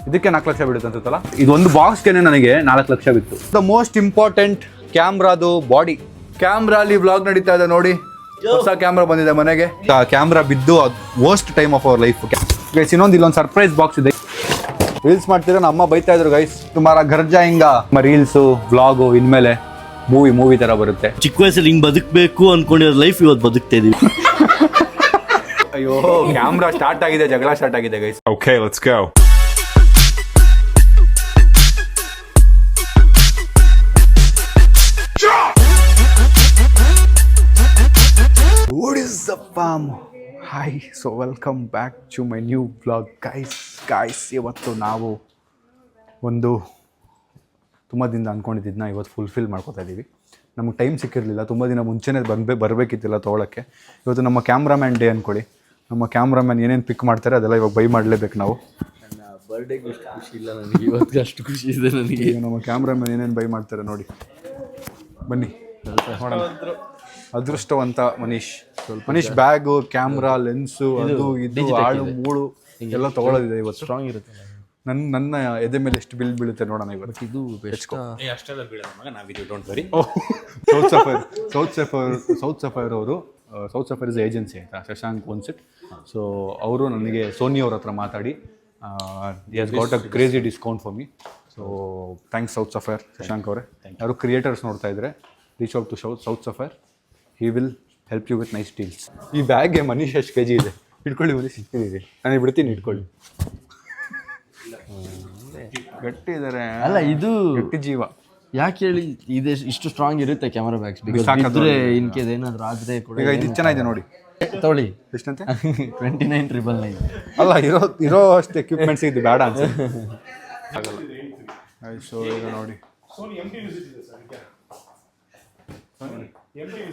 ಇದಕ್ಕೆ 4 ಲಕ್ಷ ಬೀಳುತ್ತೆ ಅನ್ಸುತ್ತಲ್ಲ. ಇದೊಂದು ಬಾಕ್ಸ್ಗೆ ನನಗೆ 4 ಲಕ್ಷ ಬಿತ್ತು. ದ ಮೋಸ್ಟ್ ಇಂಪಾರ್ಟೆಂಟ್ ಕ್ಯಾಮ್ರಾದು ಬಾಡಿ. ಕ್ಯಾಮ್ರಾಲಿ ವ್ಲಾಗ್ ನಡೀತಾ ಇದೆ ನೋಡಿ. ಹೊಸ ಕ್ಯಾಮ್ರಾ ಬಂದಿದೆ ಮನೆಗೆ. ಕ್ಯಾಮ್ರಾ ಬಿದ್ದು worst time of our life. Guys ಇನ್ನೊಂದು ಇಲ್ಲೊಂದು ಸರ್ಪ್ರೈಸ್ ಬಾಕ್ಸ್ ಇದೆ. ರೀಲ್ಸ್ ಮಾಡ್ತೀರಾ, ನಮ್ಮ ಅಮ್ಮ ಬೈತಾ ಇದ್ರು ಗೈಸ್, ತುಮಾರ ಘರ್ಜ ಹಿಂಗ ರೀಲ್ಸು ವ್ಲಾಗು ಇನ್ಮೇಲೆ ಮೂವಿ ತರ ಬರುತ್ತೆ. ಚಿಕ್ಕ ವಯಸ್ಸಲ್ಲಿ ಹಿಂಗ್ ಬದುಕಬೇಕು ಅನ್ಕೊಂಡಿರೋ ಲೈಫ್ ಇವತ್ತು ಬದುಕ್ತಾ ಇದೀವಿ. ಅಯ್ಯೋ ಕ್ಯಾಮ್ರಾ ಸ್ಟಾರ್ಟ್ ಆಗಿದೆ, ಜಗಳ ಸ್ಟಾರ್ಟ್ ಆಗಿದೆ guys. Okay, let's go. What is up fam? Hi, so welcome back to my new vlog guys. ಇವತ್ತು ನಾವು ಒಂದು ತುಂಬ ದಿನ ಅಂದ್ಕೊಂಡಿದ್ದನ್ನ ಇವತ್ತು ಫುಲ್ಫಿಲ್ ಮಾಡ್ಕೋತಾ ಇದ್ದೀವಿ. ನಮಗೆ ಟೈಮ್ ಸಿಕ್ಕಿರಲಿಲ್ಲ, ತುಂಬ ದಿನ ಮುಂಚೆನೇ ಬರಬೇಕಿತ್ತಿಲ್ಲ ತೊಗೊಳಕ್ಕೆ. ಇವತ್ತು ನಮ್ಮ ಕ್ಯಾಮ್ರಾಮ್ಯಾನ್ ಡೇ ಅಂದ್ಕೊಳ್ಳಿ. ನಮ್ಮ ಕ್ಯಾಮ್ರಾಮ್ಯಾನ್ ಏನೇನು ಪಿಕ್ ಮಾಡ್ತಾರೆ ಅದೆಲ್ಲ ಇವಾಗ ಬೈ ಮಾಡಲೇಬೇಕು ನಾವು. ನನ್ನ ಬರ್ಡೇಗೆ ಅಷ್ಟು ಖುಷಿ ಇಲ್ಲ ನನಗೆ, ಇವತ್ತು ಅಷ್ಟು ಖುಷಿ ಇದೆ ನನಗೆ. ನಮ್ಮ ಕ್ಯಾಮ್ರಾಮ್ಯಾನ್ ಏನೇನು ಬೈ ಮಾಡ್ತಾರೆ ನೋಡಿ, ಬನ್ನಿ ನೋಡೋಣ. ಅದೃಷ್ಟವಂತ ಮನೀಶ್ ಬ್ಯಾಗು, ಕ್ಯಾಮ್ರಾ, ಲೆನ್ಸು, ಅದು ಇದು ಆಳು ಮೂಳು ಎಲ್ಲ ತೊಗೊಳೋದಿದೆ ಇವತ್ತು. ಸ್ಟ್ರಾಂಗ್ ಇರುತ್ತೆ. ನನ್ನ ಎದೆ ಮೇಲೆ ಎಷ್ಟು ಬಿಲ್ ಬೀಳುತ್ತೆ ನೋಡೋಣ ಇವತ್ತು. ಇದು ಸೌತ್ ಸಫೈರ್ ಅವರು, ಸೌತ್ ಸಫೈರ್ ಇಸ್ ಏಜೆನ್ಸಿ ಆಯಿತಾ, ಶಶಾಂಕ್ ಓನ್ಸ್ ಇಟ್. ಸೊ ಅವರು ನನಗೆ ಸೋನಿ ಅವ್ರ ಹತ್ರ ಮಾತಾಡಿ has got a crazy discount for me. So thanks South Sapphire, Shashank ಅವರೇ. ಯಾರು ಕ್ರಿಯೇಟರ್ಸ್ ನೋಡ್ತಾ ಇದ್ರೆ reach out to South Sapphire. He will help you with nice deals. ಈ ಬ್ಯಾಗ್ಗೆ ಮನೀಶ್ ಎಷ್ಟು ಕೆಜಿ ಇದೆ ಇಟ್ಕೊಳ್ಳಿ ಮನೀಶ್, ಇದೆ ನಾನು ಬಿಡ್ತೀನಿ, ಇಟ್ಕೊಳ್ಳಿ. ಗಟ್ಟಿ ಇದ್ದಾರೆ ಅಲ್ಲ, ಇದು ಗಟ್ಟಿ ಜೀವ. ಯಾಕೆ ಹೇಳಿ ಇದೆ ಇಷ್ಟು ಸ್ಟ್ರಾಂಗ್ ಇರುತ್ತೆ ಕ್ಯಾಮರಾ ಬ್ಯಾಗ್ಸ್. ಇನ್ ಕೇಸ್ ಏನಾದ್ರು ಆದ್ರೆ ಕೂಡ ಈಗ ಇದು ಚೆನ್ನಾಗಿದೆ ನೋಡಿ, ತೊಗೊಳ್ಳಿ. ಎಷ್ಟಂತೆ? 29,999. ಅಲ್ಲ, ಇರೋ ಅಷ್ಟು ಎಕ್ವಿಪ್ಮೆಂಟ್ಸ್ ಇದು ಬೇಡ ಅನ್ಸುತ್ತೆ. ಸೊ ಈಗ ನೋಡಿ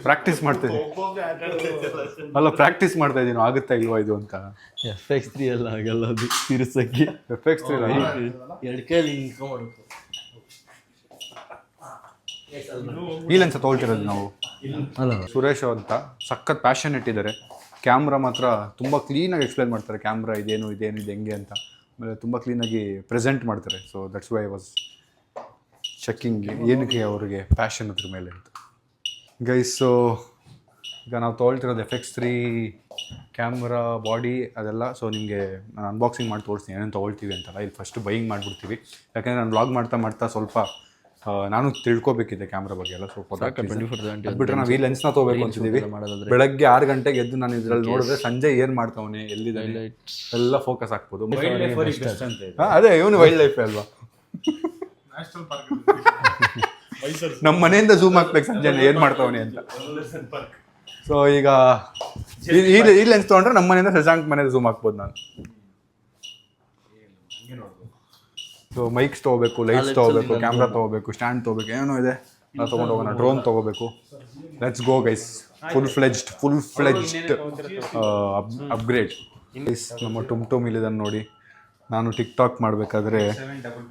ಪ್ರಾಕ್ಟೀಸ್ ಮಾಡ್ತಾ ಇದ್ದೀನಿ. ಅಲ್ಲ, ಪ್ರಾಕ್ಟೀಸ್ ಮಾಡ್ತಾ ಇದ್ದೀನಿ ಆಗುತ್ತಾ ಇಲ್ವಾ ಇದು ಅಂತ. FX3 ಎಲ್ಲ ಆಗಲ್ಲ, ಅದು ತಿರ್ಸಕ್ಕೆ. FX3 ಎರಡು ಕೈಲಿ ಈ ಲೆನ್ಸ್ ತೊಗೊಳ್ತಿರೋದು ನಾವು. ಅಲ್ಲ, ಸುರೇಶ್ ಅಂತ ಸಖತ್ ಪ್ಯಾಷನೇಟ್ ಇದ್ದಾರೆ. ಕ್ಯಾಮ್ರಾ ಮಾತ್ರ ತುಂಬ ಕ್ಲೀನಾಗಿ ಎಕ್ಸ್ಪ್ಲೇನ್ ಮಾಡ್ತಾರೆ. ಕ್ಯಾಮ್ರಾ ಇದೇನು ಇದು ಹೆಂಗೆ ಅಂತ. ಆಮೇಲೆ ತುಂಬ ಕ್ಲೀನಾಗಿ ಪ್ರೆಸೆಂಟ್ ಮಾಡ್ತಾರೆ. So that's why I was checking ಏನಕ್ಕೆ ಅವ್ರಿಗೆ ಪ್ಯಾಷನ್ ಅದ್ರ ಮೇಲೆ ಅಂತ. ಗೈಸ್, ಸೊ ಈಗ ನಾವು ತೊಗೊಳ್ತಿರೋದು FX3 ಕ್ಯಾಮ್ರಾ ಬಾಡಿ ಅದೆಲ್ಲ. ಸೊ ನಿಮಗೆ ನಾನು ಅನ್ಬಾಕ್ಸಿಂಗ್ ಮಾಡಿ ತೋರಿಸ್ತೀನಿ ಏನೇನು ತೊಗೊಳ್ತೀವಿ ಅಂತಲ್ಲ. ಇಲ್ಲಿ ಫಸ್ಟ್ ಬೈಯಿಂಗ್ ಮಾಡಿಬಿಡ್ತೀವಿ, ಯಾಕೆಂದರೆ ನಾನು ವ್ಲಾಗ್ ಮಾಡ್ತಾ ಸ್ವಲ್ಪ ನಾನು ತಿಳ್ಕೊಬೇಕಿದೆ ಕ್ಯಾಮ್ರಾ ಬಗ್ಗೆ ಎಲ್ಲ. ಸ್ವಲ್ಪ ಬಿಟ್ಟರೆ ನಾವು ಈ ಲೆನ್ಸ್ನ ತೊಗೋಬೇಕು ಅಂತಿದ್ದೀವಿ. ಬೆಳಗ್ಗೆ 6 ಗಂಟೆಗೆ ಎದ್ದು ನಾನು ಇದರಲ್ಲಿ ನೋಡಿದ್ರೆ ಸಂಜೆ ಏನು ಮಾಡ್ತಾವನೆ, ಎಲ್ಲಿದ್ದಾನೆ ಎಲ್ಲ ಫೋಕಸ್ ಆಗ್ಬೋದು. ಅದೇ ಇವನು ವೈಲ್ಡ್ ಲೈಫ್ ಅಲ್ವಾ. ನಮ್ಮ ಮನೆಯಿಂದ ಝೂಮ್ ಹಾಕ್ಬೇಕು ಸಂಜೆ ಏನು ಮಾಡ್ತಾವನೆ ಅಂತ. ಸೊ ಈಗ ಈ ಲೆನ್ಸ್ ತೊಗೊಂಡ್ರೆ ನಮ್ಮ ಮನೆಯಿಂದ ಶಶಾಂಕ್ ಮನೇಲಿ ಝೂಮ್ ಹಾಕ್ಬೋದು ನಾನು. ಸೊ ಮೈಕ್ಸ್ ತೊಗೋಬೇಕು, ಲೈಟ್ಸ್ ತೊಗೋಬೇಕು, ಕ್ಯಾಮ್ರಾ ತೊಗೋಬೇಕು, ಸ್ಟ್ಯಾಂಡ್ ತೊಗೋಬೇಕು, ಏನೋ ಇದೆ ನಾವು ತೊಗೊಂಡು ಹೋಗೋಣ. ಡ್ರೋನ್ ತೊಗೋಬೇಕು. Let's go guys, full fledged upgrade. ನಮ್ಮ ಟುಮ್ ಇಲ್ಲಿದ್ದಾನೆ ನೋಡಿ. ನಾನು ಟಿಕ್ಟಾಕ್ ಮಾಡಬೇಕಾದ್ರೆ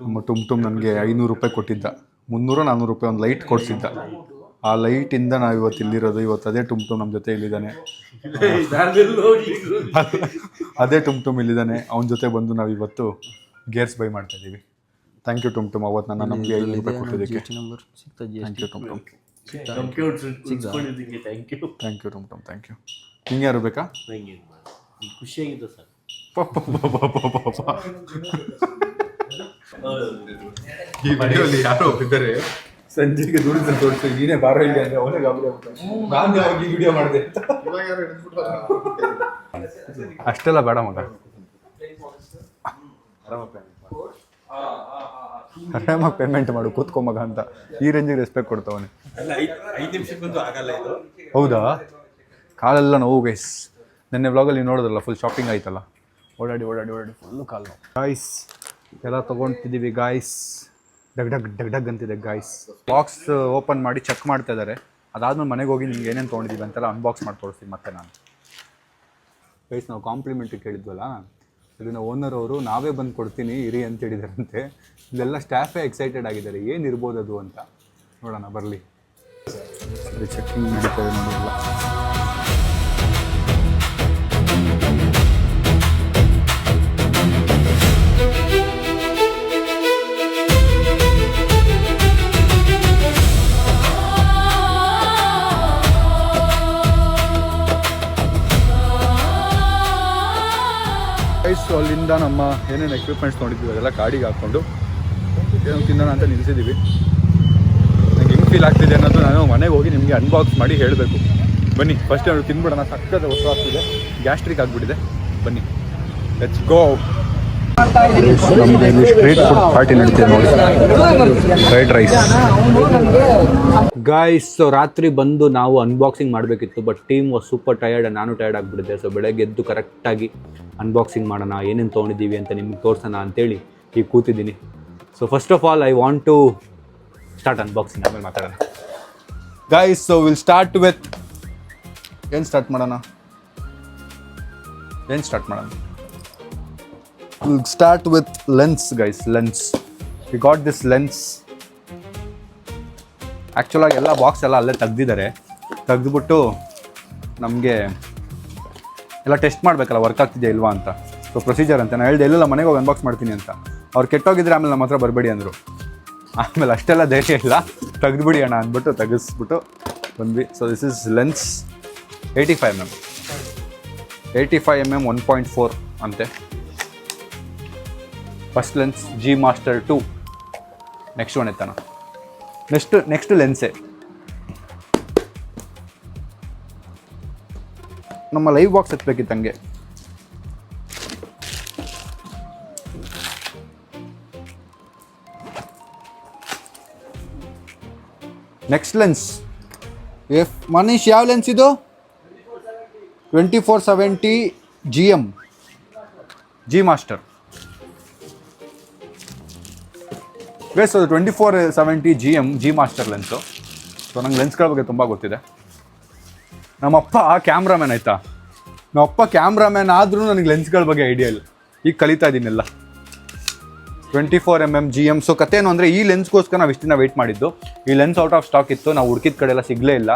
ನಮ್ಮ ಟುಮ್ ನನಗೆ 500 ರೂಪಾಯಿ ಕೊಟ್ಟಿದ್ದ. 300-400 ರೂಪಾಯಿ ಒಂದು ಲೈಟ್ ಕೊಡಿಸಿದ್ದ. ಆ ಲೈಟಿಂದ ನಾವು ಇವತ್ತು ಇಲ್ಲಿರೋದು. ಇವತ್ತು ಅದೇ ಟುಮ್ ನಮ್ಮ ಜೊತೆ ಇಲ್ಲಿದ್ದಾನೆ. ಅದೇ ಟುಮ್ ಇಲ್ಲಿದ್ದಾನೆ. ಅವನ ಜೊತೆ ಬಂದು ನಾವು ಇವತ್ತು ಗೇರ್ಸ್ ಬೈ ಮಾಡ್ತಾ ಇದ್ದೀವಿ. ಥ್ಯಾಂಕ್ ಯು ಟುಮ್ ಅವತ್ತು ನಮಗೆ 500 ರೂಪಾಯಿ ಕೊಟ್ಟಿದ್ದಕ್ಕೆ. ಥ್ಯಾಂಕ್ ಯು ಟುಮ್. ಥ್ಯಾಂಕ್ ಯು ಟುಮ್. Thank you. ನಿಂಗೆ ಯಾರು ಬೇಕಾ? ಖುಷಿಯಾಗಿದೆ ಸರ್. ಈ ವಿಡಿಯೋಲಿ ಯಾರೋ ಇದ್ದಾರೆ, ಸಂಜೆಗೆ ದುಡಿದ್ರೆ ತೋರಿಸಿ ನೀನೇ ಬಾರೋ ಇಲ್ಲಿ ಅಂದರೆ ಅವನೇ ಗಾಬರಿ ಆಗ್ತಾನೆ. ನಾನು ಯಾವಾಗ ಈ ವಿಡಿಯೋ ಮಾಡಿದೆ ಅಂತ. ಅಷ್ಟೆಲ್ಲ ಬೇಡ ಮಗ, ಆರಾಮಾಗಿ ಪೇಮೆಂಟ್ ಮಾಡು, ಕೂತ್ಕೊ ಮಗ ಅಂತ. ಈ ರೇಂಜಿಗೆ ರೆಸ್ಪೆಕ್ಟ್ ಕೊಡ್ತಾವನೆ. 5 ನಿಮಿಷಕ್ಕಂತೂ ಆಗಲ್ಲ ಇದು. ಹೌದಾ? ಕಾಲೆಲ್ಲ ನೋವು ಗೈಸ್. ನೆನ್ನೆ ವ್ಲಾಗಲ್ಲಿ ನೋಡಿದ್ರಲ್ಲ, ಫುಲ್ ಶಾಪಿಂಗ್ ಆಯ್ತಲ್ಲ, ಓಡಾಡಿ ಫುಲ್ಲು ಕಾಲು ನೋವು. ಗಾಯ್ಸ್ ಎಲ್ಲ ತೊಗೊಳ್ತಿದ್ದೀವಿ ಗಾಯ್ಸ್. ಡಗ್ ಅಂತಿದೆ ಗಾಯ್ಸ್. ಬಾಕ್ಸ್ ಓಪನ್ ಮಾಡಿ ಚೆಕ್ ಮಾಡ್ತಾ ಇದ್ದಾರೆ. ಅದಾದ್ಮೇಲೆ ಮನೆಗೆ ಹೋಗಿ ನಿಮ್ಗೆ ಏನೇನು ತೊಗೊಂಡಿದ್ದೀವಿ ಅಂತೆಲ್ಲ ಅನ್ಬಾಕ್ಸ್ ಮಾಡಿ ತೋರಿಸ್ತೀನಿ ಮತ್ತೆ ನಾನು. ಗೈಸ್, ನಾವು ಕಾಂಪ್ಲಿಮೆಂಟ್ರಿ ಕೇಳಿದ್ವಲ್ಲ, ಇದನ್ನು ಓನರ್ ಅವರು ನಾವೇ ಬಂದು ಕೊಡ್ತೀನಿ ಇರಿ ಅಂತ ಹೇಳಿದಾರಂತೆ. ಇಲ್ಲೆಲ್ಲ ಸ್ಟಾಫೇ ಎಕ್ಸೈಟೆಡ್ ಆಗಿದ್ದಾರೆ, ಏನಿರ್ಬೋದು ಅದು ಅಂತ. ನೋಡೋಣ ಬರಲಿ. ಚೆಕಿಂಗ್ ನಡೀತದೆ ನೋಡಿ ಎಲ್ಲ. ಅಲ್ಲಿಂದ ನಮ್ಮ ಏನೇನು ಎಕ್ವಿಪ್ಮೆಂಟ್ಸ್ ನೋಡಿದ್ವಿ ಅದೆಲ್ಲ ಗಾಡಿಗೆ ಹಾಕ್ಕೊಂಡು ಏನೋ ತಿನ್ನೋಣ ಅಂತ ನಿಲ್ಲಿಸಿದ್ದೀವಿ. ನಂಗೆ ಹೆಂಗೆ ಫೀಲ್ ಆಗ್ತಿದೆ ಅನ್ನೋದು ನಾನು ಮನೆಗೆ ಹೋಗಿ ನಿಮಗೆ ಅನ್ಬಾಕ್ಸ್ ಮಾಡಿ ಹೇಳಬೇಕು. ಬನ್ನಿ ಫಸ್ಟ್ ಅವ್ರು ತಿನ್ಬಿಡೋಣ. ಸಕ್ಕದ ಹೊಸ ಆಗ್ತಿದೆ, ಗ್ಯಾಸ್ಟ್ರಿಕ್ ಆಗಿಬಿಟ್ಟಿದೆ. ಬನ್ನಿ ಲೆಟ್ಸ್ ಗೋ. ನಮ್ಮದು ಇಲ್ಲಿ ಸ್ಟ್ರೀಟ್ ಫುಡ್ ಪಾರ್ಟಿ ನಡೀತಿದೆ ನೋಡಿ, ಫ್ರೈಡ್ ರೈಸ್. ಗಾಯ್ಸ್, ಸೊ ರಾತ್ರಿ ಬಂದು ನಾವು ಅನ್ಬಾಕ್ಸಿಂಗ್ ಮಾಡಬೇಕಿತ್ತು, but team was super tired. ನಾನು ಟಯರ್ಡ್ ಆಗಿಬಿಟ್ಟಿದ್ದೆ. ಸೊ ಬೆಳಗ್ಗೆ ಎದ್ದು ಕರೆಕ್ಟಾಗಿ ಅನ್ಬಾಕ್ಸಿಂಗ್ ಮಾಡೋಣ, ಏನೇನು ತೊಗೊಂಡಿದ್ದೀವಿ ಅಂತ ನಿಮ್ಗೆ ತೋರಿಸೋಣ ಅಂತೇಳಿ ಈಗ ಕೂತಿದ್ದೀನಿ. So first of all I want to start unboxing, ಆಮೇಲೆ ಮಾತಾಡೋಣ. Guys, so will start with ಏನು ಸ್ಟಾರ್ಟ್ ಮಾಡೋಣ? We'll start with lens, guys. Lens. We got this lens. ಆ್ಯಕ್ಚುಲಾಗಿ ಎಲ್ಲ ಬಾಕ್ಸ್ ಎಲ್ಲ ಅಲ್ಲೇ ತೆಗ್ದಿದ್ದಾರೆ. ತೆಗೆದುಬಿಟ್ಟು ನಮಗೆ ಎಲ್ಲ ಟೆಸ್ಟ್ ಮಾಡಬೇಕಲ್ಲ, ವರ್ಕ್ ಆಗ್ತಿದೆಯಾ ಇಲ್ವಾ ಅಂತ. ಸೊ ಪ್ರೊಸೀಜರ್ ಅಂತ ನಾನು ಹೇಳಿದೆ, ಎಲ್ಲೆಲ್ಲ ಮನೆಗೆ ಹೋಗಿ ಅನ್ಬಾಕ್ಸ್ ಮಾಡ್ತೀನಿ ಅಂತ. ಅವ್ರು ಕೆಟ್ಟೋಗಿದ್ರೆ ಆಮೇಲೆ ನಮ್ಮ ಹತ್ರ ಬರಬೇಡಿ ಅಂದರು. ಆಮೇಲೆ ಅಷ್ಟೆಲ್ಲ ಧೈರ್ಯ ಇಲ್ಲ, ತೆಗೆದುಬಿಡಿ ಅಣ್ಣ ಅಂದ್ಬಿಟ್ಟು ತೆಗೆಸ್ಬಿಟ್ಟು ಬಂದ್ವಿ. So this is lens 85mm 1.4 ಅಂತೆ. First lens G Master 2. Next one ಎತ್ತಾನ. ನೆಕ್ಸ್ಟ್ ಲೆನ್ಸೇ ನಮ್ಮ ಲೈವ್ ಬಾಕ್ಸ್ ಎತ್ತಬೇಕಿತ್ತು ಹಂಗೆ. ನೆಕ್ಸ್ಟ್ ಲೆನ್ಸ್ ಮನೀಶ್, ಯಾವ ಲೆನ್ಸ್ ಇದು? 2470 GM G Master. ಬೇಸ್ ಅದು 2470 GM G Master lens. So ನಂಗೆ ಲೆನ್ಸ್ಗಳ ಬಗ್ಗೆ ತುಂಬ ಗೊತ್ತಿದೆ. ನಮ್ಮಪ್ಪ ಕ್ಯಾಮ್ರಾಮ್ಯಾನ್ ಆಯಿತಾ, ನಮ್ಮಪ್ಪ ಕ್ಯಾಮ್ರಾಮ್ಯಾನ್ ಆದ್ರೂ ನನಗೆ ಲೆನ್ಸ್ಗಳ ಬಗ್ಗೆ ಐಡಿಯಾ ಇಲ್ಲ. ಈಗ ಕಲಿತಾ ಇದ್ದೀನೆಲ್ಲ. 24mm GM. ಸೊ ಕಥೆನು ಅಂದರೆ ಈ ಲೆನ್ಸ್ಗೋಸ್ಕರ ನಾವು ಇಷ್ಟಿನ ವೆಯ್ಟ್ ಮಾಡಿದ್ದು. ಈ ಲೆನ್ಸ್ ಔಟ್ ಆಫ್ ಸ್ಟಾಕ್ ಇತ್ತು, ನಾವು ಹುಡುಕಿದ ಕಡೆ ಎಲ್ಲ ಸಿಗಲೇ ಇಲ್ಲ.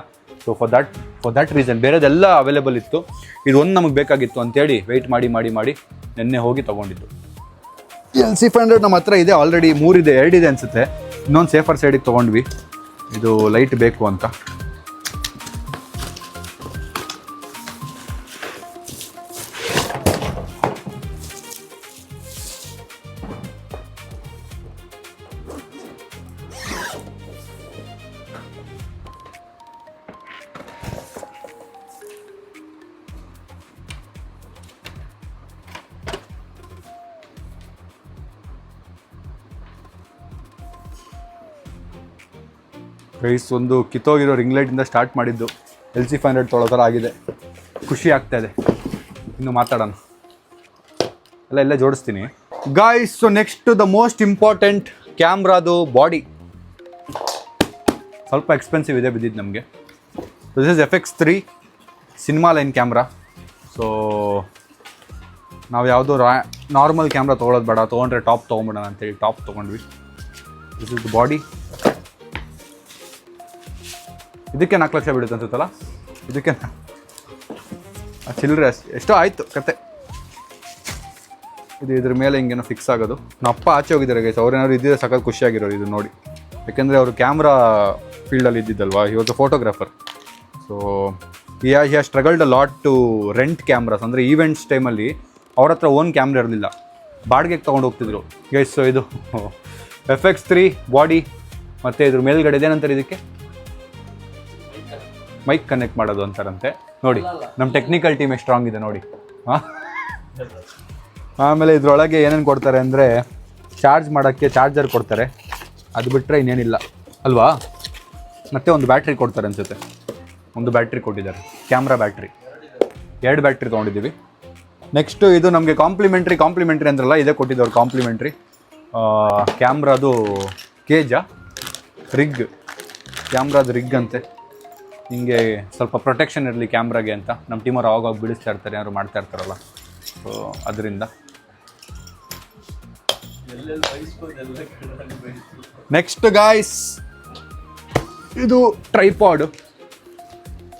ಸೊ ಫಾರ್ ದ್ಯಾಟ್ ರೀಸನ್ ಬೇರೆದೆಲ್ಲ ಅವೈಲೇಬಲ್ ಇತ್ತು, ಇದೊಂದು ನಮಗೆ ಬೇಕಾಗಿತ್ತು ಅಂತೇಳಿ ವೆಯ್ಟ್ ಮಾಡಿ ನೆನ್ನೆ ಹೋಗಿ ತೊಗೊಂಡಿದ್ದು. LC500 ನಮ್ಮ ಹತ್ರ ಇದೆ ಆಲ್ರೆಡಿ, 3 ಇದೆ, 2 ಇದೆ ಅನಿಸುತ್ತೆ. ಇನ್ನೊಂದು ಸೇಫರ್ ಸೈಡಿಗೆ ತೊಗೊಂಡ್ವಿ, ಇದು ಲೈಟ್ ಬೇಕು ಅಂತ. ಪ್ರೈಸ್ ಒಂದು ಕಿತ್ತೋಗಿರೋ ರಿಂಗ್ ಲೈಟಿಂದ ಸ್ಟಾರ್ಟ್ ಮಾಡಿದ್ದು, LC500 ತೊಗೊಳ್ಳೋ ಥರ ಆಗಿದೆ. ಖುಷಿ ಆಗ್ತಾ ಇದೆ. ಇನ್ನು ಮಾತಾಡೋಣ, ಎಲ್ಲ ಜೋಡಿಸ್ತೀನಿ. Guys, so next the most important ಕ್ಯಾಮ್ರಾದು ಬಾಡಿ. ಸ್ವಲ್ಪ ಎಕ್ಸ್ಪೆನ್ಸಿವ್ ಇದೆ ಬಿದ್ದಿದ್ದು ನಮಗೆ. This is FX3 cinema line camera. So ನಾವು ಯಾವುದೋ ನಾರ್ಮಲ್ ಕ್ಯಾಮ್ರಾ ತೊಗೊಳೋದು ಬೇಡ, ತೊಗೊಂಡ್ರೆ ಟಾಪ್ ತೊಗೊಂಬಿಡೋಣ ಅಂತೇಳಿ ಟಾಪ್ ತೊಗೊಂಡ್ವಿ. This is the body. ಇದಕ್ಕೆ 4 ಲಕ್ಷ ಬೀಳುತ್ತೆ ಅನ್ಸುತ್ತಲ್ಲ. ಇದಕ್ಕೆ ಚಿಲ್ಲರೆ ಎಷ್ಟೋ ಆಯಿತು ಕತೆ. ಇದ್ರ ಮೇಲೆ ಹಿಂಗೇನೋ ಫಿಕ್ಸ್ ಆಗೋದು. ನಮ್ಮ ಅಪ್ಪ ಆಚೆ ಹೋಗಿದ್ದಾರೆ ಗೈಸ್, ಅವ್ರೇನಾದ್ರು ಇದ್ದಿದ್ರೆ ಸಖತ್ ಖುಷಿಯಾಗಿರೋರು ಇದು ನೋಡಿ. ಯಾಕೆಂದರೆ ಅವರು ಕ್ಯಾಮ್ರಾ ಫೀಲ್ಡಲ್ಲಿ ಇದ್ದಿದ್ದಲ್ವಾ, he was a photographer. So he has struggled a lot to rent cameras. ಅಂದರೆ ಈವೆಂಟ್ಸ್ ಟೈಮಲ್ಲಿ ಅವ್ರ ಹತ್ರ ಓನ್ ಕ್ಯಾಮ್ರಾ ಇರಲಿಲ್ಲ, ಬಾಡಿಗೆಗೆ ತೊಗೊಂಡು ಹೋಗ್ತಿದ್ರು ಗೈಸ್. ಸೊ ಇದು FX3 ಬಾಡಿ. ಮತ್ತು ಇದ್ರ ಮೇಲ್ಗಡೆ ಇದೇನಂತಾರೆ, ಇದಕ್ಕೆ ಮೈಕ್ ಕನೆಕ್ಟ್ ಮಾಡೋದು ಅಂತಾರಂತೆ ನೋಡಿ. ನಮ್ಮ ಟೆಕ್ನಿಕಲ್ ಟೀಮ್ ಎಷ್ಟು ಸ್ಟ್ರಾಂಗ್ ಇದೆ ನೋಡಿ. ಆಮೇಲೆ ಇದರೊಳಗೆ ಏನೇನು ಕೊಡ್ತಾರೆ ಅಂದರೆ, ಚಾರ್ಜ್ ಮಾಡೋಕ್ಕೆ ಚಾರ್ಜರ್ ಕೊಡ್ತಾರೆ, ಅದು ಬಿಟ್ಟರೆ ಇನ್ನೇನಿಲ್ಲ ಅಲ್ವಾ. ಮತ್ತು ಒಂದು ಬ್ಯಾಟ್ರಿ ಕೊಡ್ತಾರೆ ಅನಿಸುತ್ತೆ. ಒಂದು ಬ್ಯಾಟ್ರಿ ಕೊಟ್ಟಿದ್ದಾರೆ, ಕ್ಯಾಮ್ರಾ ಬ್ಯಾಟ್ರಿ. 2 ಬ್ಯಾಟ್ರಿ ತೊಗೊಂಡಿದ್ದೀವಿ. ನೆಕ್ಸ್ಟು ಇದು ನಮಗೆ ಕಾಂಪ್ಲಿಮೆಂಟ್ರಿ ಅಂದ್ರಲ್ಲ, ಇದೇ ಕೊಟ್ಟಿದ್ದವ್ರು ಕಾಂಪ್ಲಿಮೆಂಟ್ರಿ. ಕ್ಯಾಮ್ರಾದು ರಿಗ್, ಕ್ಯಾಮ್ರಾದು ರಿಗ್ ಅಂತೆ. ಹಿಂಗೆ ಸ್ವಲ್ಪ ಪ್ರೊಟೆಕ್ಷನ್ ಇರಲಿ ಕ್ಯಾಮ್ರಾಗೆ ಅಂತ ನಮ್ಮ ಟೀಮವ್ರು ಆವಾಗ ಬಿಡಿಸ್ತಾ ಇರ್ತಾರೆ, ಯಾರು ಮಾಡ್ತಾ ಇರ್ತಾರಲ್ಲ. ಸೊ ಅದರಿಂದ ನೆಕ್ಸ್ಟ್ ಗಾಯ್ಸ್, ಇದು ಟ್ರೈಪಾಡ್.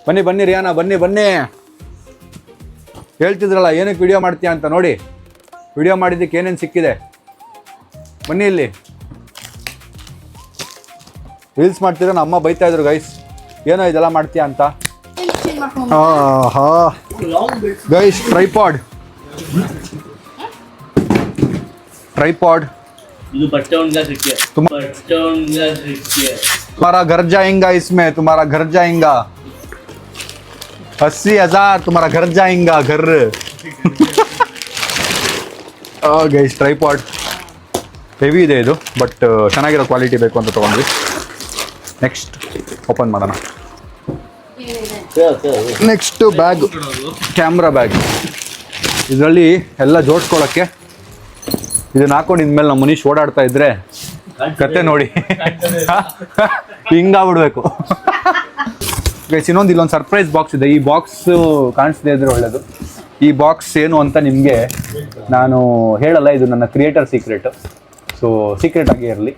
ಬನ್ನಿ ರಿಯಾನಾ, ಬನ್ನಿ. ಹೇಳ್ತಿದ್ರಲ್ಲ ಏನಕ್ಕೆ ವಿಡಿಯೋ ಮಾಡ್ತೀಯಾ ಅಂತ, ನೋಡಿ ವಿಡಿಯೋ ಮಾಡಿದ್ದಕ್ಕೆ ಏನೇನು ಸಿಕ್ಕಿದೆ. ಬನ್ನಿ ಇಲ್ಲಿ. ರೀಲ್ಸ್ ಮಾಡ್ತೀರಾ, ನಮ್ಮ ಅಮ್ಮ ಬೈತಾ ಇದ್ರು ಗೈಸ್, ಏನೋ ಇದೆಲ್ಲ ಮಾಡ್ತೀಯಾ ಅಂತ. Guys tripod tripod. ಇದು ಬಟ್ಟೆ ಒಣಗಾಕಕ್ಕೆ. ಬಟ್ಟೆ ಒಣಗಾಕಕ್ಕೆ. तुम्हारा घर जाएगा इसमें, तुम्हारा घर जाएगा 80,000 तुम्हारा घर जाएगा घर. ಗೈಸ್ ಟ್ರೈಪಾಡ್ ಹೆವಿ ಇದೆ ಇದು, ಬಟ್ ಚೆನ್ನಾಗಿರೋ ಕ್ವಾಲಿಟಿ ಬೇಕು ಅಂತ ತೊಗೊಂಡ್ವಿ. ನೆಕ್ಸ್ಟ್ ಓಪನ್ ಮಾಡೋಣ. Next bag, camera bag. ಇದರಲ್ಲಿ ಎಲ್ಲ ಜೋಡಿಸ್ಕೊಳ್ಳೋಕ್ಕೆ ಇದನ್ನ ಹಾಕೊಂಡು ಇದ್ಮೇಲೆ ನಮ್ಮ ಮನೀಶ್ ಓಡಾಡ್ತಾ ಇದ್ರೆ ಕತೆ ನೋಡಿ ಹಿಂಗಾಗ್ಬಿಡ್ಬೇಕು. ಗೈಸ್ ಇನ್ನೊಂದು ಇಲ್ಲೊಂದು ಸರ್ಪ್ರೈಸ್ ಬಾಕ್ಸ್ ಇದೆ. ಈ ಬಾಕ್ಸ್ ಕಾಣಿಸ್ದೇ ಇದ್ರೆ ಒಳ್ಳೇದು. ಈ ಬಾಕ್ಸ್ ಏನು ಅಂತ ನಿಮಗೆ ನಾನು ಹೇಳಲ್ಲ, ಇದು ನನ್ನ ಕ್ರಿಯೇಟರ್ ಸೀಕ್ರೆಟ್. ಸೊ ಸೀಕ್ರೆಟ್ ಆಗಿ ಇರಲಿ.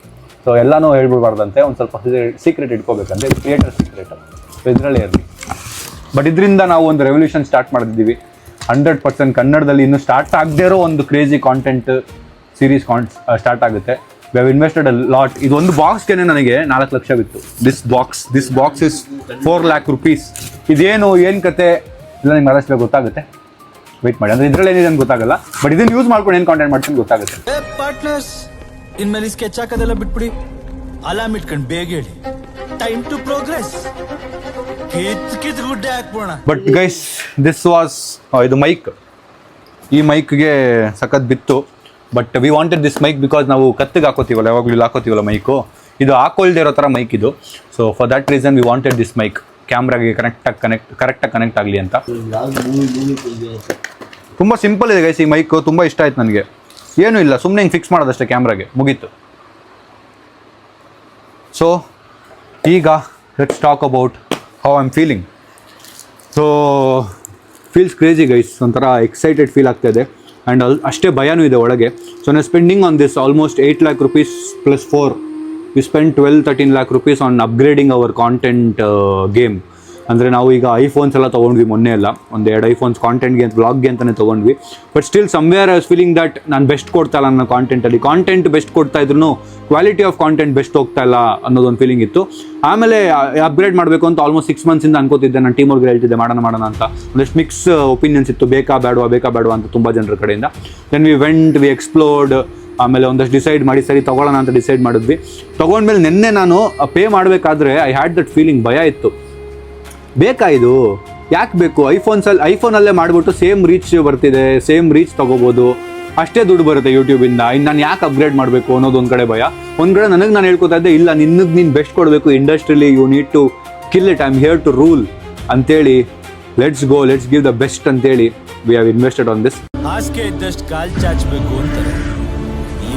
ಸೊ ಎಲ್ಲನೂ ಹೇಳ್ಬಿಡ್ಬಾರ್ದಂತೆ, ಒಂದು ಸ್ವಲ್ಪ ಸೀಕ್ರೆಟ್ ಇಟ್ಕೋಬೇಕಂದ್ರೆ ಇದು ಕ್ರಿಯೇಟರ್ ಸೀಕ್ರೆಟ್, ಇದರಲ್ಲೇ ಇರಲಿ. ಬಟ್ ಇದರಿಂದ ನಾವು ಒಂದು ರೆವಲ್ಯೂಷನ್ ಸ್ಟಾರ್ಟ್ ಮಾಡಿದ್ದೀವಿ 100%. ಕನ್ನಡದಲ್ಲಿ ಇನ್ನೂ ಸ್ಟಾರ್ಟ್ ಆಗದೇ ಇರೋ ಒಂದು ಕ್ರೇಜಿ ಕಾಂಟೆಂಟ್ ಸೀರೀಸ್ ಸ್ಟಾರ್ಟ್ ಆಗುತ್ತೆ. V have invested a lot. ಇದೊಂದು ಬಾಕ್ಸ್ಗೆ ನನಗೆ 4 ಲಕ್ಷ ಬಿತ್ತು. This box is 4 lakh rupees. ಇದೇನು ಏನು ಕತೆ ಇಲ್ಲ ನಿಮ್ಗೆ ಮರಸ್ಬೇಕು ಗೊತ್ತಾಗುತ್ತೆ. ವೆಯ್ಟ್ ಮಾಡಿ, ಅಂದರೆ ಇದರಲ್ಲಿ ಏನಿದೆ ಅಂತ ಗೊತ್ತಾಗಲ್ಲ, ಬಟ್ ಇದನ್ನು ಯೂಸ್ ಮಾಡ್ಕೊಂಡು ಏನು ಕಾಂಟೆಂಟ್ ಮಾಡ್ತೀನಿ ಗೊತ್ತಾಗುತ್ತೆ. ಪಾರ್ಟ್ನರ್ಸ್ ಇನ್ಮೇಲೆ ಸ್ಕೆಚ್ ಹಾಕೋದೆಲ್ಲ ಬಿಟ್ಬಿಡಿ, ಅಲಾರ್ಮ್ ಇಟ್ಕೊಂಡು ಬೇಗ ಹೇಳಿ, ಟೈಮ್ ಟು ಪ್ರೋಗ್ರೆಸ್. ಕಿತ್ ಗುಡ್ಡೆ ಹಾಕ್ಬೋಣ. ಬಟ್ ಗೈಸ್ ದಿಸ್ ವಾಸ್ ಇದು ಮೈಕ್. ಈ ಮೈಕ್ಗೆ ಸಖತ್ ಬಿತ್ತು. But we wanted this mic because ನಾವು ಕತ್ತಿಗೆ ಹಾಕೋತೀವಲ್ಲ, ಯಾವಾಗಲೂ ಇಲ್ಲಿ ಹಾಕೋತೀವಲ್ಲ ಮೈಕು, ಇದು ಹಾಕೊಳ್ದೇ ಇರೋ ಥರ ಮೈಕ್ ಇದು. So for that reason we wanted this mic, ಕ್ಯಾಮ್ರಾಗೆ ಕರೆಕ್ಟಾಗಿ ಕನೆಕ್ಟ್ ಆಗಲಿ ಅಂತ. ತುಂಬ ಸಿಂಪಲ್ ಇದೆ ಗೈಸ್ ಈ ಮೈಕು, ತುಂಬ ಇಷ್ಟ ಆಯ್ತು ನನಗೆ. ಏನೂ ಇಲ್ಲ, ಸುಮ್ಮನೆ ಹಿಂಗೆ ಫಿಕ್ಸ್ ಮಾಡೋದಷ್ಟೇ ಕ್ಯಾಮ್ರಾಗೆ, ಮುಗೀತು. ಸೊ ಈಗ let's talk about how I am feeling. So feels crazy guys, ಒಂಥರ ಎಕ್ಸೈಟೆಡ್ ಫೀಲ್ ಆಗ್ತಾ ಇದೆ. ಆ್ಯಂಡ್ ಅಷ್ಟೇ ಭಯನೂ ಇದೆ ಒಳಗೆ. ಸೊ ನಾನು spending on this almost 8 lakh rupees plus 4. We spend 12-13 lakh rupees on upgrading our content game. ಅಂದರೆ ನಾವು ಈಗ ಐಫೋನ್ಸ್ ಎಲ್ಲ ತೊಗೊಂಡ್ವಿ ಮೊನ್ನೆ ಎಲ್ಲ, 1-2 ಐಫೋನ್ಸ್ ಕಾಂಟೆಂಟ್ಗೆ ಅಂತ ವ್ಲಾಗ್ಗೆ ಅಂತಲೇ ತೊಗೊಂಡ್ವಿ. But still somewhere I was feeling that ನಾನು ಬೆಸ್ಟ್ ಕೊಡ್ತಾ ಇಲ್ಲ ನನ್ನ ಕಾಂಟೆಂಟಲ್ಲಿ. ಕಾಂಟೆಂಟ್ ಬೆಸ್ಟ್ ಕೊಡ್ತಾ ಇದ್ರು ಕ್ವಾಲಿಟಿ ಆಫ್ ಕಾಂಟೆಂಟ್ ಬೆಸ್ಟ್ ಹೋಗ್ತಾ ಇಲ್ಲ ಅನ್ನೋದೊಂದು ಫೀಲಿಂಗ್ ಇತ್ತು. ಆಮೇಲೆ ಅಪ್ಗ್ರೇಡ್ ಮಾಡಬೇಕು ಅಂತ ಆಲ್ಮೋಸ್ಟ್ 6 months ಅನ್ಕೋತಿದ್ದೆ. ನಾನು ಟೀಮ್ ಅವ್ರಿಗೆ ಹೇಳ್ತಿದ್ದೆ ಮಾಡೋಣ ಅಂತ. ಒಂದಷ್ಟು ಮಿಕ್ಸ್ ಒಪಿನಿಯನ್ಸ್ ಇತ್ತು, ಬೇಕಾ ಬೇಡವಾ ಅಂತ ತುಂಬ ಜನರ ಕಡೆಯಿಂದ. Then we explored. ಆಮೇಲೆ ಒಂದಷ್ಟು ಡಿಸೈಡ್ ಮಾಡಿ ಸರಿ ತೊಗೊಳ್ಳೋಣ ಅಂತ ಡಿಸೈಡ್ ಮಾಡಿದ್ವಿ. ತೊಗೊಂಡ್ಮೇಲೆ ನಿನ್ನೆ ನಾನು ಪೇ ಮಾಡಬೇಕಾದ್ರೆ ಐ ಹ್ಯಾಡ್ ದಟ್ ಫೀಲಿಂಗ್, ಭಯ ಇತ್ತು. ಬೇಕಾ ಇದು, ಯಾಕೆ ಬೇಕು? ಐಫೋನಲ್ಲೇ ಮಾಡಿಬಿಟ್ಟು ಸೇಮ್ ರೀಚ್ ಬರ್ತಿದೆ, ಸೇಮ್ ರೀಚ್ ತೊಗೋಬೋದು, ಅಷ್ಟೇ ದುಡ್ಡು ಬರುತ್ತೆ ಯೂಟ್ಯೂಬಿಂದ, ಇನ್ನು ನಾನು ಯಾಕೆ ಅಪ್ಗ್ರೇಡ್ ಮಾಡಬೇಕು ಅನ್ನೋದು ಒಂದು ಕಡೆ ಭಯ. ಒಂದು ಕಡೆ ನನಗೆ ನಾನು ಹೇಳ್ಕೊತಾ ಇದ್ದೆ, ಇಲ್ಲ ನೀನು ಬೆಸ್ಟ್ ಕೊಡಬೇಕು ಇಂಡಸ್ಟ್ರಿಲಿ, you need to kill it, I am here to rule ಅಂತೇಳಿ ಲೆಟ್ಸ್ ಗಿವ್ ದ ಬೆಸ್ಟ್ ಅಂತೇಳಿ we have invested on this. ಹಾಸಿಗೆ ಇದ್ದಷ್ಟು ಕಾಲು ಚಾಚಬೇಕು ಅಂತಾರೆ,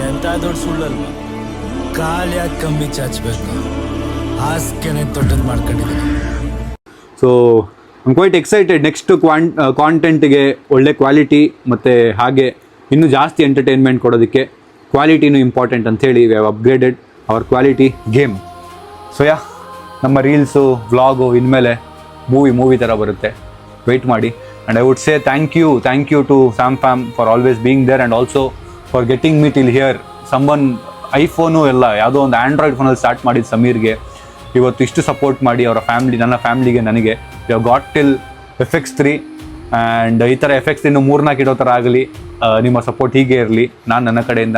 ಎಂತ ದೊಡ್ಡ ಸುಳ್ಳಲ್ವಾ? ಕಾಲು ಯಾಕೆ ಕಮ್ಮಿ ಚಾಚಬೇಕು, ಹಾಸಿಗೆನೆ ದೊಡ್ಡದು ಮಾಡ್ಕೊಂಡಿದ್ದೀನಿ. So I am quite excited. Next ಕಾಂಟೆಂಟ್ಗೆ ಒಳ್ಳೆ ಕ್ವಾಲಿಟಿ ಮತ್ತು ಹಾಗೆ ಇನ್ನೂ ಜಾಸ್ತಿ ಎಂಟರ್ಟೈನ್ಮೆಂಟ್ ಕೊಡೋದಕ್ಕೆ ಕ್ವಾಲಿಟಿನೂ ಇಂಪಾರ್ಟೆಂಟ್ ಅಂಥೇಳಿ we have upgraded our quality game. So ನಮ್ಮ ರೀಲ್ಸು ವ್ಲಾಗು ಇನ್ಮೇಲೆ ಮೂವಿ ಥರ ಬರುತ್ತೆ, ವೆಯ್ಟ್ ಮಾಡಿ. And I would say thank you to Sam fam for always being there and also for getting me till here. IPhone ಎಲ್ಲ ಯಾವುದೋ ಒಂದು Android ಫೋನಲ್ಲಿ start ಮಾಡಿದ ಸಮೀರ್ಗೆ ಇವತ್ತು ಇಷ್ಟು ಸಪೋರ್ಟ್ ಮಾಡಿ ಅವರ ನನ್ನ ಫ್ಯಾಮ್ಲಿಗೆ, ನನಗೆ you have got till FX3. And ಈ ಥರ FX3 ಇನ್ನೂ 3-4 ಇಡೋ ಥರ ಆಗಲಿ. ನಿಮ್ಮ ಸಪೋರ್ಟ್ ಹೀಗೆ ಇರಲಿ. ನಾನು ನನ್ನ ಕಡೆಯಿಂದ,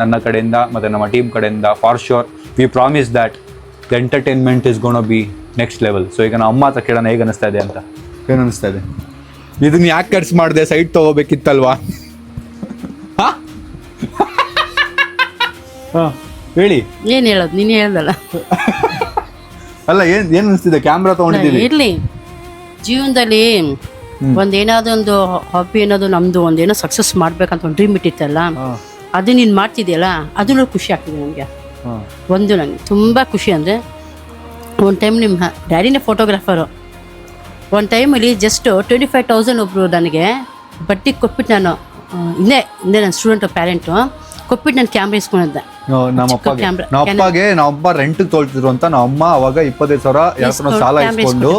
ನನ್ನ ಕಡೆಯಿಂದ ಮತ್ತು ನಮ್ಮ ಟೀಮ್ ಕಡೆಯಿಂದ for sure we promise that the entertainment is gonna be next level. So ಈಗ ನಾವು ಅಮ್ಮ ಹತ್ರ ಕೇಳೋಣ ಹೇಗೆ ಅನ್ನಿಸ್ತಾ ಇದೆ ಅಂತ. ಏನು ಅನ್ನಿಸ್ತಾ ಇದೆ? ಇದನ್ನ ಯಾಕೆ ಖರ್ಚು ಮಾಡಿದೆ, ಸೈಟ್ ತೊಗೋಬೇಕಿತ್ತಲ್ವಾ? ಹಾಂ ಹೇಳಿ. ಏನು ಹೇಳೋದು, ನೀನು ಹೇಳ್ದಲ್ಲ. ಅಲ್ಲ ಏನು ಅನಿಸ್ತಿದೆ ಕ್ಯಾಮ್ರಾ ತೊಗೊಂಡಿದ್ದೀವಿ. ಇರಲಿ, ಜೀವನದಲ್ಲಿ ಒಂದೇನಾದ್ರು ಒಂದು ಹಾಬಿ ಅನ್ನೋದು ನಮ್ಮದು ಒಂದೇನೋ ಸಕ್ಸಸ್ ಮಾಡ್ಬೇಕಂತ ಒಂದು ಡ್ರೀಮ್ ಇಟ್ಟಿತ್ತಲ್ಲ, ಅದು ನೀನು ಮಾಡ್ತಿದ್ಯಲ್ಲ, ಅದನ್ನು ಖುಷಿ ಆಗ್ತಿದೆ ನನಗೆ. ನನಗೆ ತುಂಬ ಖುಷಿ ಅಂದರೆ, ಒಂದು ಟೈಮ್ ನಿಮ್ಮ ಡ್ಯಾಡಿನೇ ಫೋಟೋಗ್ರಾಫರು. ಒಂದು ಟೈಮಲ್ಲಿ ಜಸ್ಟ್ 25,000 ಒಬ್ಬರು ನನಗೆ ಬಡ್ಡಿಗೆ ಕೊಟ್ಬಿಟ್ಟು, ನಾನು ಹಿಂದೆ ನನ್ನ ಸ್ಟೂಡೆಂಟು ಪ್ಯಾರೆಂಟು ಕೊಟ್ಬಿಟ್ಟು ನಾನು ಕ್ಯಾಮ್ರಾ ಇಸ್ಕೊಂಡಿದ್ದೆ. ನಮ್ಮಪ್ಪ ರೆಂಟ್ಗೆ ತೊಳ್ತಿದ್ರು ಅಂತ ನಮ್ಮಮ್ಮ ಅವಾಗ 25,000 ಸಾಲ ಇಸ್ಕೊಂಡು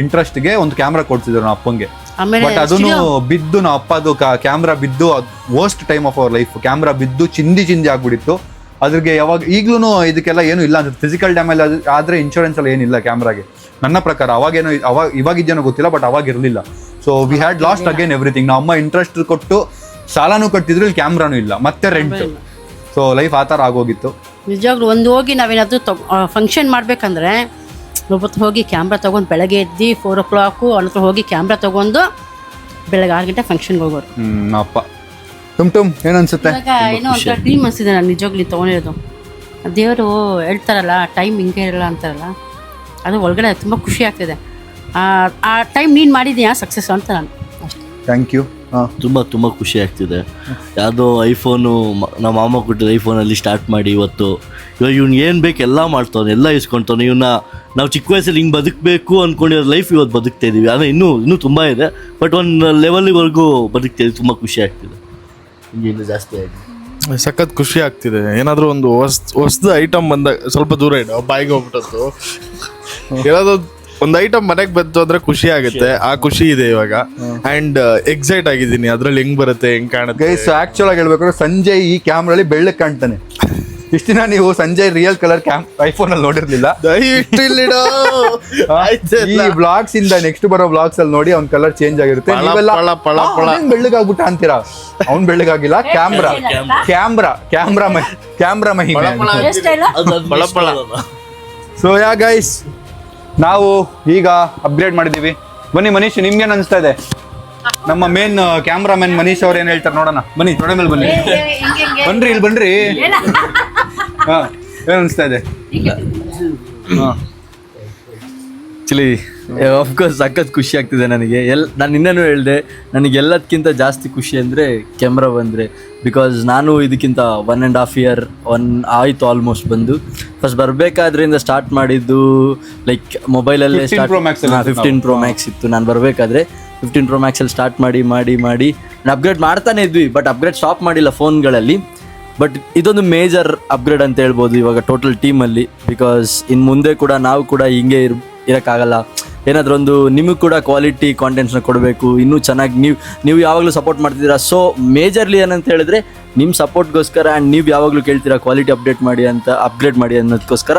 ಇಂಟ್ರೆಸ್ಟ್ಗೆ ಒಂದು ಕ್ಯಾಮ್ರಾ ಕೊಡ್ತಿದ್ರು ನಮ್ಮ ಅಪ್ಪಂಗೆ. ಬಟ್ ಅದನ್ನು ಬಿದ್ದು ನಮ್ಮ ಅಪ್ಪದು ಕ್ಯಾಮ್ರಾ ಬಿದ್ದು worst time of our life. Camera ಬಿದ್ದು ಚಿಂದಿ ಆಗ್ಬಿಟ್ಟಿತ್ತು. ಅದ್ರಿಗೆ ಯಾವಾಗ ಈಗ್ಲೂ ಇದಕ್ಕೆಲ್ಲ ಏನು ಇಲ್ಲ ಅಂತ, ಫಿಸಿಕಲ್ ಡ್ಯಾಮೇಜ್ ಆದರೆ ಇನ್ಶೂರೆನ್ಸ್ ಎಲ್ಲ ಏನಿಲ್ಲ ಕ್ಯಾಮ್ರಾಗೆ ನನ್ನ ಪ್ರಕಾರ. ಇವಾಗಿದ್ದೇನೋ ಗೊತ್ತಿಲ್ಲ, ಬಟ್ ಅವಾಗ ಇರಲಿಲ್ಲ. So we had last again everything. ನಮ್ಮ ಅಮ್ಮ ಇಂಟ್ರೆಸ್ಟ್ ಕೊಟ್ಟು ಸಾಲನೂ ಕಟ್ಟಿದ್ರು, ಇಲ್ಲಿ ಕ್ಯಾಮ್ರಾನು ಇಲ್ಲ, ಮತ್ತೆ ರೆಂಟ್. ಸೊ ಲೈಫ್ ಆ ಥರ ಆಗೋಗಿತ್ತು. ನಿಜವಾಗ್ಲೂ ಒಂದು ಹೋಗಿ ನಾವೇನಾದರೂ ಫಂಕ್ಷನ್ ಮಾಡಬೇಕಂದ್ರೆ ಒಬ್ಬತ್ತು ಹೋಗಿ ಕ್ಯಾಮ್ರಾ ತೊಗೊಂಡು ಬೆಳಗ್ಗೆ ಎದ್ದು 4 o'clock ಹತ್ರ ಹೋಗಿ ಕ್ಯಾಮ್ರಾ ತೊಗೊಂಡು ಬೆಳಗ್ಗೆ 6 ಗಂಟೆ ಫಂಕ್ಷನ್ಗೆ ಹೋಗೋರು. ಅಪ್ಪ ಟುಮ್ ಏನು ಅನ್ಸುತ್ತೆ? ಇವಾಗ ಏನೋ ಒಂಥರ ಟೀಮ್ ಅನಿಸಿದೆ ನಾನು ನಿಜವಾಗ್ಲೂ ತೊಗೊಂಡಿರೋದು. ದೇವರು ಹೇಳ್ತಾರಲ್ಲ ಟೈಮ್ ಹಿಂಗೆ ಇರಲ್ಲ ಅಂತಾರಲ್ಲ, ಅದು ಒಳಗಡೆ ತುಂಬ ಖುಷಿ ಆಗ್ತಿದೆ. ಆ ಟೈಮ್ ನೀನು ಮಾಡಿದ್ದೀಯಾ ಸಕ್ಸಸ್ ಅಂತ ನಾನು ಅಷ್ಟೇ. Thank you. ತುಂಬ ಖುಷಿ ಆಗ್ತಿದೆ. ಯಾವುದೋ ಐಫೋನು ನಮ್ಮ ಮಾಮ ಕೊಟ್ಟಿದ್ದ ಐಫೋನಲ್ಲಿ ಸ್ಟಾರ್ಟ್ ಮಾಡಿ ಇವಾಗ ಇವ್ನು ಏನು ಬೇಕು ಎಲ್ಲ ಮಾಡ್ತಾನೆ, ಎಲ್ಲ ಇಸ್ಕೊಳ್ತಾನೆ. ಇವನ್ನ ನಾವು ಚಿಕ್ಕ ವಯಸ್ಸಲ್ಲಿ ಹಿಂಗೆ ಬದುಕಬೇಕು ಅಂದ್ಕೊಂಡಿರೋ ಲೈಫ್ ಇವತ್ತು ಬದುಕ್ತಾ ಇದ್ದೀವಿ. ಆದರೆ ಇನ್ನೂ ತುಂಬ ಇದೆ, ಬಟ್ ಒಂದು ಲೆವೆಲ್ವರೆಗೂ ಬದುಕ್ತಾ ಇದ್ದೀವಿ. ತುಂಬ ಖುಷಿ ಆಗ್ತಿದೆ. ಇನ್ನೂ ಜಾಸ್ತಿ ಆಗಿದೆ. ಸಖತ್ ಖುಷಿ ಆಗ್ತಿದೆ. ಏನಾದರೂ ಒಂದು ಹೊಸ್ದು ಐಟಮ್ ಬಂದಾಗ ಸ್ವಲ್ಪ ದೂರ ಇಡು, ಬಾಯಿಗೆ ಹೋಗ್ಬಿಟ್ಟು ಏನಾದ್ರು ಒಂದು ಐಟಮ್ ಮನೆಗೆ ಬಂತು ಅಂದ್ರೆ ಖುಷಿ ಆಗುತ್ತೆ. ಆ ಖುಷಿ ಇದೆ ಇವಾಗ. ಅಂಡ್ ಎಕ್ಸೈಟ್ ಆಗಿದ್ದೀನಿ ಅದ್ರಲ್ಲಿ ಹೆಂಗ್ ಬರುತ್ತೆ, ಹೆಂಗ್ ಕಾಣುತ್ತೆ. ಗೈಸ್ ಆಕ್ಚುಲ್ ಆಗಿ ಹೇಳ್ಬೇಕಾದ್ರೆ ಸಂಜಯ್ ಈ ಕ್ಯಾಮ್ರಲ್ಲಿ ಬೆಳ್ಳಕ್ಕೆ ಕಾಣ್ತಾನೆ. ಇಷ್ಟು ದಿನ ನೀವು ಸಂಜಯ್ ರಿಯಲ್ ಕಲರ್ ಐಫೋನ್ ಅಲ್ಲಿ ನೋಡಿರ್ಲಿಲ್ಲ. ದಯವಿಟ್ಟು ಇಲ್ಲಿಡೋ. ಈ ಬ್ಲಾಗ್ಸ್ ಇಂದ ನೆಕ್ಸ್ಟ್ ಬರೋ ಬ್ಲಾಗ್ಸ್ ಅಲ್ಲಿ ನೋಡಿ ಅವ್ನ ಕಲರ್ ಚೇಂಜ್ ಆಗಿರುತ್ತೆ. ಬೆಳ್ಳಗಾಗ್ಬಿಟ್ಟ ಅಂತೀರಾ? ಅವ್ನ್ ಬೆಳ್ಳಗಾಗಿಲ್ಲ, ಕ್ಯಾಮ್ರಾ ಮಹಿಮೆ. ಸೊ ಯಾ ಗೈಸ್, ನಾವು ಈಗ ಅಪ್ಗ್ರೇಡ್ ಮಾಡಿದೀವಿ. ಬನ್ನಿ ಮನೀಶ್, ನಿಮ್ಗೇನು ಅನಿಸ್ತಾ ಇದೆ? ನಮ್ಮ ಮೇನ್ ಕ್ಯಾಮ್ರಾಮನ್ ಮನೀಶ್ ಅವ್ರು ಏನು ಹೇಳ್ತಾರೆ ನೋಡೋಣ. ಬನ್ನಿ ತೊಡೆ ಮೇಲೆ ಬನ್ನಿ. ಬನ್ರಿ ಇಲ್ಲಿ ಬನ್ರಿ. ಹಾ, ಏನು ಅನಿಸ್ತಾ ಇದೆ? ಆ್ಯಕ್ಚುಲಿ ಆಫ್ಕೋರ್ಸ್ ಸಖತ್ ಖುಷಿ ಆಗ್ತಿದೆ ನನಗೆ. ನಾನು ಇನ್ನೇನು ಹೇಳಿದೆ, ನನಗೆ ಎಲ್ಲದಕ್ಕಿಂತ ಜಾಸ್ತಿ ಖುಷಿ ಅಂದರೆ ಕ್ಯಾಮ್ರಾ ಬಂದರೆ. ಬಿಕಾಸ್ ನಾನು ಇದಕ್ಕಿಂತ 1.5 year ಆಯಿತು ಆಲ್ಮೋಸ್ಟ್ ಬಂದು. ಫಸ್ಟ್ ಬರಬೇಕಾದ್ರಿಂದ ಸ್ಟಾರ್ಟ್ ಮಾಡಿದ್ದು ಲೈಕ್ ಮೊಬೈಲಲ್ಲೇ ಸ್ಟಾರ್ಟ್. 15 Pro Max ಇತ್ತು ನಾನು ಬರಬೇಕಾದ್ರೆ. 15 Pro Max ಅಲ್ಲಿ ಸ್ಟಾರ್ಟ್ ಮಾಡಿ ಅಪ್ಗ್ರೇಡ್ ಮಾಡ್ತಾನೆ ಇದ್ವಿ, ಬಟ್ ಅಪ್ಗ್ರೇಡ್ ಸ್ಟಾಪ್ ಮಾಡಿಲ್ಲ ಫೋನ್ಗಳಲ್ಲಿ. ಬಟ್ ಇದೊಂದು ಮೇಜರ್ ಅಪ್ಗ್ರೇಡ್ ಅಂತ ಹೇಳ್ಬೋದು ಇವಾಗ ಟೋಟಲ್ ಟೀಮಲ್ಲಿ. ಬಿಕಾಸ್ ಇನ್ನು ಮುಂದೆ ಕೂಡ ನಾವು ಕೂಡ ಹಿಂಗೆ ಇರೋಕ್ಕಾಗಲ್ಲ. ಏನಾದರೂ ಒಂದು ನಿಮಗೆ ಕೂಡ ಕ್ವಾಲಿಟಿ ಕಾಂಟೆಂಟ್ಸ್ನ ಕೊಡಬೇಕು. ಇನ್ನೂ ಚೆನ್ನಾಗಿ ನೀವು ಯಾವಾಗಲೂ ಸಪೋರ್ಟ್ ಮಾಡ್ತಿದ್ದೀರಾ. ಸೊ ಮೇಜರ್ಲಿ ಏನಂತ ಹೇಳಿದ್ರೆ ನಿಮ್ಮ ಸಪೋರ್ಟ್ಗೋಸ್ಕರ ಆ್ಯಂಡ್ ನೀವು ಯಾವಾಗಲೂ ಕೇಳ್ತೀರಾ ಕ್ವಾಲಿಟಿ ಅಪ್ಡೇಟ್ ಮಾಡಿ ಅಂತ, ಅಪ್ಗ್ರೇಡ್ ಮಾಡಿ ಅನ್ನೋದಕ್ಕೋಸ್ಕರ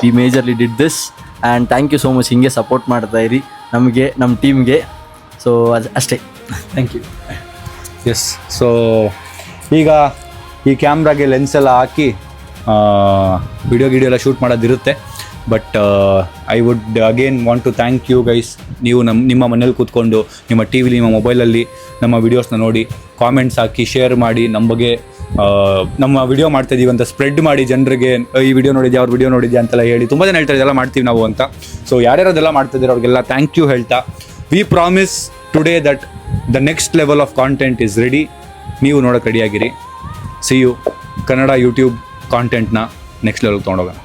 we majorly did this. And thank you so much. ಹಿಂಗೆ ಸಪೋರ್ಟ್ ಮಾಡ್ತಾ ಇರಿ ನಮಗೆ, ನಮ್ಮ ಟೀಮ್ಗೆ. ಸೊ ಅಷ್ಟೇ, ಥ್ಯಾಂಕ್ ಯು. ಎಸ್. ಸೊ ಈಗ ಈ ಕ್ಯಾಮ್ರಾಗೆ ಲೆನ್ಸ್ ಎಲ್ಲ ಹಾಕಿ ವಿಡಿಯೋ ಎಲ್ಲ ಶೂಟ್ ಮಾಡೋದಿರುತ್ತೆ. But I would again want to thank you guys. ನೀವು ನಿಮ್ಮ ಮನೇಲಿ ಕೂತ್ಕೊಂಡು ನಿಮ್ಮ ಟಿ ವಿಲಿ, ನಿಮ್ಮ ಮೊಬೈಲಲ್ಲಿ ನಮ್ಮ ವೀಡಿಯೋಸ್ನ ನೋಡಿ, ಕಾಮೆಂಟ್ಸ್ ಹಾಕಿ, ಶೇರ್ ಮಾಡಿ, ನಮ್ಮ ಬಗ್ಗೆ ನಮ್ಮ ವಿಡಿಯೋ ಮಾಡ್ತಾಯಿದ್ದೀವಿ ಅಂತ ಸ್ಪ್ರೆಡ್ ಮಾಡಿ ಜನರಿಗೆ. ಈ ವಿಡಿಯೋ ನೋಡಿದ್ಯಾ, ಅವ್ರ ವಿಡಿಯೋ ನೋಡಿದ್ಯಾ ಅಂತೆಲ್ಲ ಹೇಳಿ ತುಂಬ ಜನ ಹೇಳ್ತಾರೆ ಇದೆಲ್ಲ ಮಾಡ್ತೀವಿ ನಾವು ಅಂತ. ಸೊ ಯಾರ್ಯಾರೆಲ್ಲ ಮಾಡ್ತಿದ್ದಾರೆ ಅವ್ರಿಗೆಲ್ಲ ಥ್ಯಾಂಕ್ ಯು ಹೇಳ್ತಾ, we promise today that the next level of content is ready. ನೀವು ನೋಡೋಕೆ ರೆಡಿಯಾಗಿರಿ. See you. ಕನ್ನಡ ಯೂಟ್ಯೂಬ್ ಕಾಂಟೆಂಟ್ನ ನೆಕ್ಸ್ಟ್ ಲೆವೆಲ್ಗೆ ತೊಗೊಂಡೋಗೋಣ.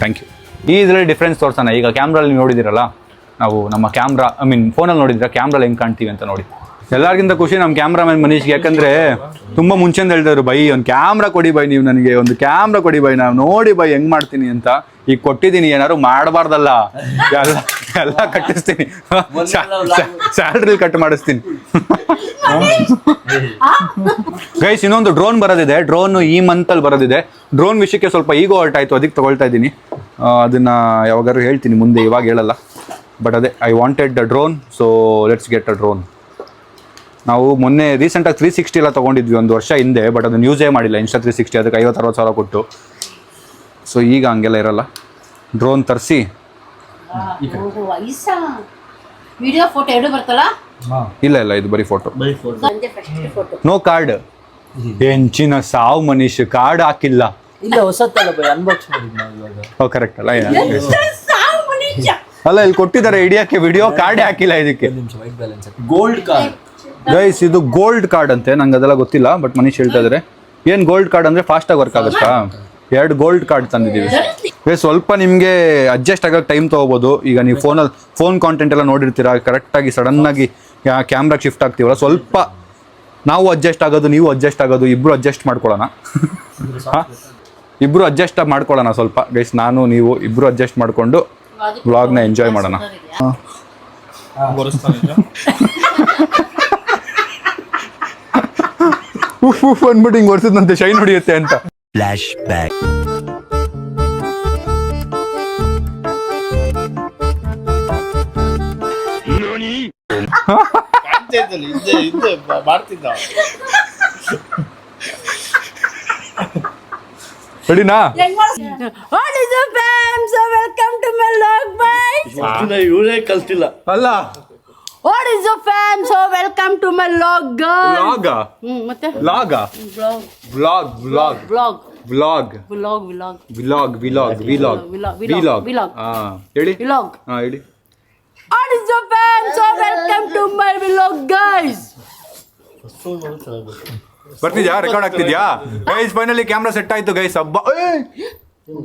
Thank you. ಈ ಇದರಲ್ಲಿ ಡಿಫ್ರೆನ್ಸ್ ತೋರಿಸೋಣ. ಈಗ ಕ್ಯಾಮ್ರಲ್ಲಿ ನೀವು ನೋಡಿದ್ದೀರಲ್ಲ, ನಾವು ನಮ್ಮ ಕ್ಯಾಮ್ರಾ ಫೋನಲ್ಲಿ ನೋಡಿದ್ರೆ ಕ್ಯಾಮ್ರಲ್ಲಿ ಹೆಂಗೆ ಕಾಣ್ತೀವಿ ಅಂತ ನೋಡಿ. ಎಲ್ಲರಿಗಿಂತ ಖುಷಿ ನಮ್ಮ ಕ್ಯಾಮ್ರಾಮನ್ ಮನೀಶ್ಗೆ. ಯಾಕಂದರೆ ತುಂಬ ಮುಂಚೆಂದ ಹೇಳ್ತಾರೆ, ಬೈ ಒಂದು ಕ್ಯಾಮ್ರಾ ಕೊಡಿ ಬೈ, ನೀವು ನನಗೆ ಒಂದು ಕ್ಯಾಮ್ರಾ ಕೊಡಿ ಬೈ, ನಾವು ನೋಡಿ ಬೈ ಹೆಂಗೆ ಮಾಡ್ತೀನಿ ಅಂತ. ಈಗ ಕೊಟ್ಟಿದ್ದೀನಿ, ಏನಾದ್ರು ಮಾಡಬಾರ್ದಲ್ಲ, ಎಲ್ಲ ಕಟ್ಟಿಸ್ತೀನಿ, ಸ್ಯಾಲ್ರಿ ಕಟ್ ಮಾಡಿಸ್ತೀನಿ. ಗೈಸ್, ಇನ್ನೊಂದು ಡ್ರೋನ್ ಬರೋದಿದೆ. ಡ್ರೋನ್ ಈ ಮಂತಲ್ಲಿ ಬರೋದಿದೆ. ಡ್ರೋನ್ ವಿಷಯಕ್ಕೆ ಸ್ವಲ್ಪ ಈಗೋ ಹೊರಟಾಯ್ತು, ಅದಕ್ಕೆ ತೊಗೊಳ್ತಾ ಇದ್ದೀನಿ. ಅದನ್ನು ಯಾವಾಗಾದ್ರು ಹೇಳ್ತೀನಿ ಮುಂದೆ, ಇವಾಗ ಹೇಳಲ್ಲ. ಬಟ್ ಅದೇ I wanted a drone, so let's get a drone. ನಾವು ಮೊನ್ನೆ ರೀಸೆಂಟಾಗಿ 360 ಎಲ್ಲ ತೊಗೊಂಡಿದ್ವಿ 1 ವರ್ಷ ಹಿಂದೆ. ಬಟ್ ಅದನ್ನು ಯೂಸೇ ಮಾಡಿಲ್ಲ. ಇನ್ಸ್ಟಾ 360 ಅದಕ್ಕೆ 50-60 ಸಾವಿರ ಕೊಟ್ಟು. ಸೊ ಈಗ ಹಂಗೆಲ್ಲ ಇರಲ್ಲ. ಡ್ರೋನ್ ತರಿಸಿ ವಿಡಿಯೋ ಫೋಟೋ ಎರಡು ಬರ್ತಲ್ಲ? ಇಲ್ಲ ಇದು ಬರೀ ಫೋಟೋ, ನೋ ಕಾರ್ಡ್. ಹೆಂಚಿನ ಸಾವು ಮನೀಶ್, ಕಾರ್ಡ್ ಹಾಕಿಲ್ಲ. ಇಲ್ಲ ಹೊಸತ್ತಲ್ಲ ಬೈ, ಅನ್ಬಾಕ್ಸ್ ಮಾಡಿದ್ದು ನಾವು ಇವಾಗ. ಕರೆಕ್ಟ್ ಅಲ್ಲ? ಅಲ್ಲ, ಇಲ್ಲಿ ಕೊಟ್ಟಿದ್ದಾರೆ ಹಿಡಿಯೋಕ್ಕೆ ವಿಡಿಯೋ, ಕಾರ್ಡೇ ಹಾಕಿಲ್ಲ ಇದಕ್ಕೆ. ಗೋಲ್ಡ್ ಕಾರ್ಡ್ ಗೈಸ್, ಇದು ಗೋಲ್ಡ್ ಕಾರ್ಡ್ ಅಂತೆ. ನಂಗೆ ಅದೆಲ್ಲ ಗೊತ್ತಿಲ್ಲ, ಬಟ್ ಮನೀಶ್ ಹೇಳ್ತಾ ಇದ್ದಾರೆ. ಏನು ಗೋಲ್ಡ್ ಕಾರ್ಡ್ ಅಂದರೆ ಫಾಸ್ಟಾಗಿ ವರ್ಕ್ ಆಗುತ್ತಾ? 2 ಗೋಲ್ಡ್ ಕಾರ್ಡ್ ತಂದಿದ್ದೀವಿ. ಸ್ವಲ್ಪ ನಿಮಗೆ ಅಡ್ಜಸ್ಟ್ ಆಗೋಕ್ಕೆ ಟೈಮ್ ತೊಗೋಬೋದು. ಈಗ ನೀವು ಫೋನ್ ಕಾಂಟೆಂಟ್ ಎಲ್ಲ ನೋಡಿರ್ತೀರ, ಕರೆಕ್ಟಾಗಿ ಸಡನ್ನಾಗಿ ಕ್ಯಾಮ್ರಾಗೆ ಶಿಫ್ಟ್ ಆಗ್ತೀವಲ್ಲ, ಸ್ವಲ್ಪ ನಾವು ಅಡ್ಜಸ್ಟ್ ಆಗೋದು, ನೀವು ಅಡ್ಜಸ್ಟ್ ಆಗೋದು, ಇಬ್ಬರು ಅಡ್ಜಸ್ಟ್ ಮಾಡ್ಕೊಳ್ಳೋಣ. ಇಬ್ಬರು ಅಡ್ಜಸ್ಟ್ ಮಾಡ್ಕೊಳ್ಳೋಣ ಸ್ವಲ್ಪ ಗೈಸ್. ನಾನು ನೀವು ಇಬ್ಬರು ಅಡ್ಜಸ್ಟ್ ಮಾಡಿಕೊಂಡು ವ್ಲಾಗ್ನ ಎಂಜಾಯ್ ಮಾಡೋಣ. ಅಂದ್ಬಿಟ್ಟು ಹಿಂಗೆ ಹೊರ್ಸದಂತೆ ಶೈನ್ ಹೊಡಿಯುತ್ತೆ ಅಂತ. Flash back. ಮಾಡ್ತಿದ್ದ ರೆಡಿನಾ? What is up, fam? So welcome to my vlog, boys. ಇವರೇ ಕಲ್ತಿಲ್ಲ. ಅಲ್ಲ What is up, fam? So welcome to my vlog, guys. ಲಾಗ ಮತ್ತೆ ಲಾಗ vlog, vlog vlog vlog, vlog vlog, vlog, vlog vlog vlog vlog, vlog. ಹೇಳಿ vlog. ಹೇಳಿ. What is up, fam? So welcome to my vlog, guys. ಬರ್ತಿದ್ಯಾ? Record ಆಗ್ತಿದ್ಯಾ? Guys finally camera set ಆಯ್ತು guys. ಹಬ್ಬ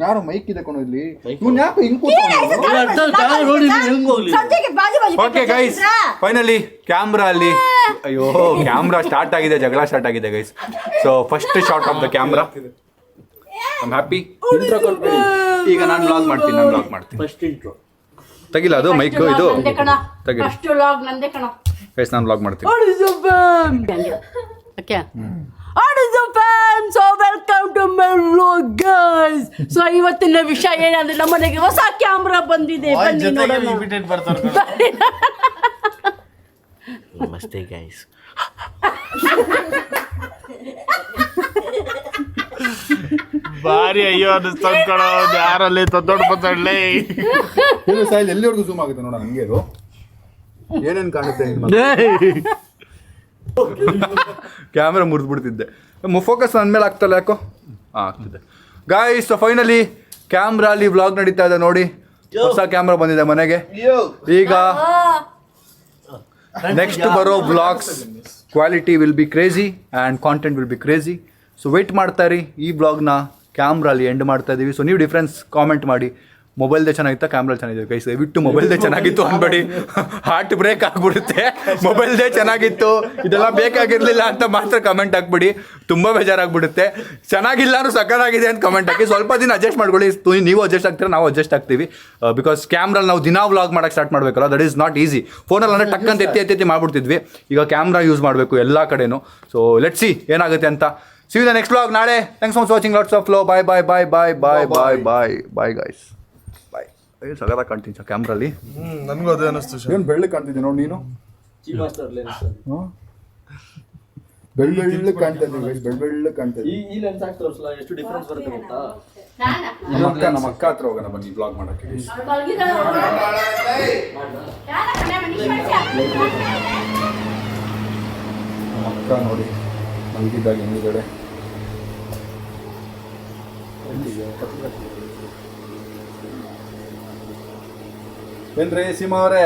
ಯಾರು mic ಇದೆ ಕಣೋ ಇಲ್ಲಿ. ಇವ್ನು ಯಾಕೆ ಹಿಂಗ್ ನೋಡಿ ಹೆಂಗ್ ಹೋಗ್ಲಿ. ಸಂಜೆಗೆ ಬಾಜು ಬಾಜು ಓಕೆ ಗೈಸ್ ಫೈನಲಿ ಕ್ಯಾಮ್ರಾ ಅಲ್ಲಿ ಅಯ್ಯೋ ಕ್ಯಾಮ್ರಾ ಸ್ಟಾರ್ಟ್ ಆಗಿದೆ, ಜಗಳ ಸ್ಟಾರ್ಟ್ ಆಗಿದೆ guys. So first shot of the camera. I am happy. Intro ಕೊಟ್ಬಿಡಿ. ಈಗ ನಾನು ವ್ಲಾಗ್ ಮಾಡ್ತೀನಿ. ಫಸ್ಟ್ ಇಂಟ್ರೋ ತೆಗಿಲ್ಲ ಅದು ಮೈಕ್ ಇದು ತೆಗಿ. ಫಸ್ಟ್ vlog ನಂದೇ ಕಣ. ಗೈಸ್ ನಾನು ವ್ಲಾಗ್ ಮಾಡ್ತೀನಿ. What is up, fam? Okay. What is up, fam? So welcome to my vlog, guys. So ಇವತ್ತಿನ ವಿಷಯ ಏನಂದ್ರೆ ನಮ್ಮ ಮನೆಗೆ ಹೊಸ ಕ್ಯಾಮ್ರಾ ಬಂದಿದೆ. ಬನ್ನಿ ನೋಡೋಣ. ನಮಸ್ತೆ ಗೈಸ್. ಭಾರಿ ಅಯ್ಯೋ ಅನಿಸ್ತದ ಕಣ. ಯಾರಲ್ಲಿ ತೊಂದೊಡ್ ಬಂದಳ್ಳಿ. ಸಾಯಿಲ್ ಎಲ್ಲಿವರೆಗೂ ಝೂಮ್ ಆಗುತ್ತೆ ನೋಡ ನನಗೆ ಇದು ಏನೇನು ಕಾಣುತ್ತೆ. ಕ್ಯಾಮ್ರಾ ಮುರಿದ್ಬಿಡ್ತಿದ್ದೆ. ಫೋಕಸ್ ನನ್ನ ಮೇಲೆ ಆಗ್ತಲ್ಲ ಯಾಕೋ ಆಗ್ತಿದೆ ಗಾಯ್ಸ್. ಸೊ ಫೈನಲಿ ಕ್ಯಾಮ್ರಾ ಅಲ್ಲಿ ವ್ಲಾಗ್ ನಡೀತಾ ಇದೆ ನೋಡಿ. ಹೊಸ ಕ್ಯಾಮ್ರಾ ಬಂದಿದೆ ಮನೆಗೆ. ಈಗ ನೆಕ್ಸ್ಟ್ ಬರೋ vlogs quality will be crazy and content will be crazy. So wait ಮಾಡ್ತಾ ಇರಿ. ಈ ಬ್ಲಾಗ್ನ ಕ್ಯಾಮ್ರಲ್ಲಿ ಎಂಡ್ ಮಾಡ್ತಾ ಇದ್ದೀವಿ. ಸೊ ನೀವು ಡಿಫ್ರೆನ್ಸ್ ಕಾಮೆಂಟ್ ಮಾಡಿ. ಮೊಬೈಲ್ದೇ ಚೆನ್ನಾಗಿತ್ತಾ ಕ್ಯಾಮ್ರಾ ಚೆನ್ನಾಗಿದೆ ಗೈಸ್? ದಯವಿಟ್ಟು ಮೊಬೈಲ್ದೇ ಚೆನ್ನಾಗಿತ್ತು ಅನ್ಬೇಡಿ. ಹಾರ್ಟ್ ಬ್ರೇಕ್ ಆಗಿಬಿಡುತ್ತೆ. ಮೊಬೈಲ್ದೇ ಚೆನ್ನಾಗಿತ್ತು ಇದೆಲ್ಲ ಬೇಕಾಗಿರಲಿಲ್ಲ ಅಂತ ಮಾತ್ರ ಕಮೆಂಟ್ ಹಾಕ್ಬಿಡಿ. ತುಂಬ ಬೇಜಾರಾಗ್ಬಿಡುತ್ತೆ. ಚೆನ್ನಾಗಿಲ್ಲ ಅನ್ನೋ ಸಕ್ಕತ್ತಾಗಿದೆ ಅಂತ ಕಮೆಂಟ್ ಹಾಕಿ. ಸ್ವಲ್ಪ ದಿನ ಅಡ್ಜಸ್ಟ್ ಮಾಡ್ಕೊಳ್ಳಿ. ನೀವು ಅಡ್ಜಸ್ಟ್ ಆಗ್ತೀರಾ, ನಾವು ಅಡ್ಜಸ್ಟ್ ಆಗ್ತೀವಿ. ಬಿಕಾಸ್ ಕ್ಯಾಮ್ರಲ್ಲಿ ನಾವು ದಿನ ವ್ಲಾಗ್ ಮಾಡೋಕ್ಕೆ ಸ್ಟಾರ್ಟ್ ಮಾಡಬೇಕಲ್ಲ, ದಟ್ ಈಸ್ ನಾಟ್ ಈಸಿ. ಫೋನಲ್ಲಿ ಅಂದರೆ ಟಕ್ ಅಂತ ಎತ್ತಿ ಮಾಡ್ಬಿಡ್ತಿದ್ವಿ. ಈಗ ಕ್ಯಾಮ್ರಾ ಯೂಸ್ ಮಾಡಬೇಕು ಎಲ್ಲ ಕಡೆನೂ. ಸೊ ಲೆಟ್ಸ್ ಸಿ ಏನಾಗುತ್ತೆ ಅಂತ. See you in the next vlog ನಾಳೆ. Thanks for watching. Lots of love. Bye guys. Bye. ಸಗದ ಕಾಣ್ತೀನಿ ಕ್ಯಾಮ್ರಲ್ಲಿ. ನನಗೂ ಅದೇ ಅನಿಸ್ತು. ಏನು ಬೆಳ್ಳಗೆ ಕಾಣ್ತಿದ್ದೆ ನೋಡಿ ನೀನು. ಬೆಳ್ಳಗೆ ಕಾಣ್ತಾ ಇದ್ದೀವಿ. ಬೆಳ್ಳಗೆ ಕಾಣ್ತಾ ಇದ್ದೀವಿ. ಈ ಲೆನ್ಸ್ ಹಾಕಿ ತೋರಿಸಲ್ಲ ಎಷ್ಟು ಡಿಫರೆನ್ಸ್ ಬರುತ್ತೆ ಗೊತ್ತಾ? ನಮ್ಮ ಅಕ್ಕ ಹತ್ರ ಹೋಗೋಣ ಬನ್ನಿ ವ್ಲಾಗ್ ಮಾಡೋಕ್ಕೆ. ನಮ್ಮ ಅಕ್ಕ ನೋಡಿ ಮಲಗಿದ್ದಾಗ ಹಿಂದುಗಡೆ ಏನ್ರಿ ಸೀಮಾ ಅವರೇ